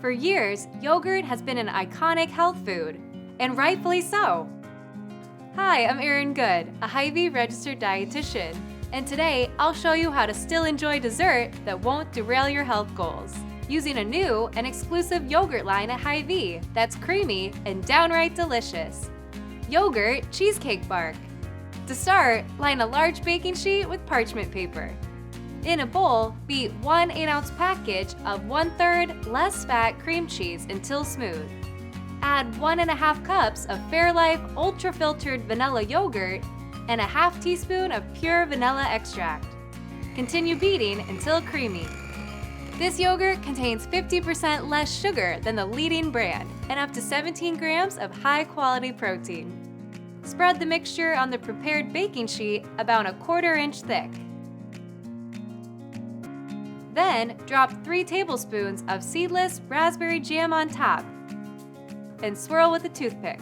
For years, yogurt has been an iconic health food, and rightfully so. Hi, I'm Erin Good, a Hy-Vee registered dietitian, and today I'll show you how to still enjoy dessert that won't derail your health goals, using a new and exclusive yogurt line at Hy-Vee that's creamy and downright delicious. Yogurt Cheesecake Bark. To start, line a large baking sheet with parchment paper. In a bowl, beat 1 8-ounce package of 1/3 less fat cream cheese until smooth. Add 1½ cups of Fairlife ultra-filtered vanilla yogurt and a ½ teaspoon of pure vanilla extract. Continue beating until creamy. This yogurt contains 50% less sugar than the leading brand and up to 17 grams of high-quality protein. Spread the mixture on the prepared baking sheet about 1/4 inch thick. Then, drop 3 tablespoons of seedless raspberry jam on top and swirl with a toothpick.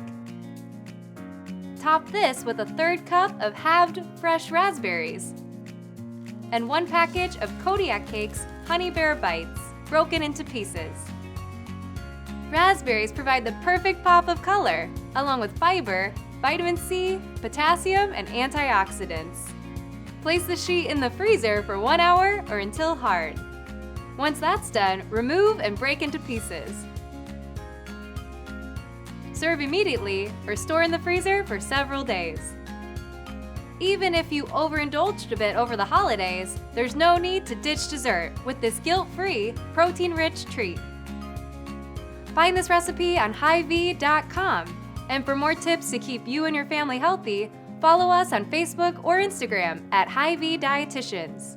Top this with 1/3 cup of halved fresh raspberries and 1 package of Kodiak Cakes Honey Bear Bites, broken into pieces. Raspberries provide the perfect pop of color, along with fiber, vitamin C, potassium, and antioxidants. Place the sheet in the freezer for 1 hour or until hard. Once that's done, remove and break into pieces. Serve immediately or store in the freezer for several days. Even if you overindulged a bit over the holidays, there's no need to ditch dessert with this guilt-free, protein-rich treat. Find this recipe on Hy-Vee.com. And for more tips to keep you and your family healthy, follow us on Facebook or Instagram at Hy-Vee Dietitians.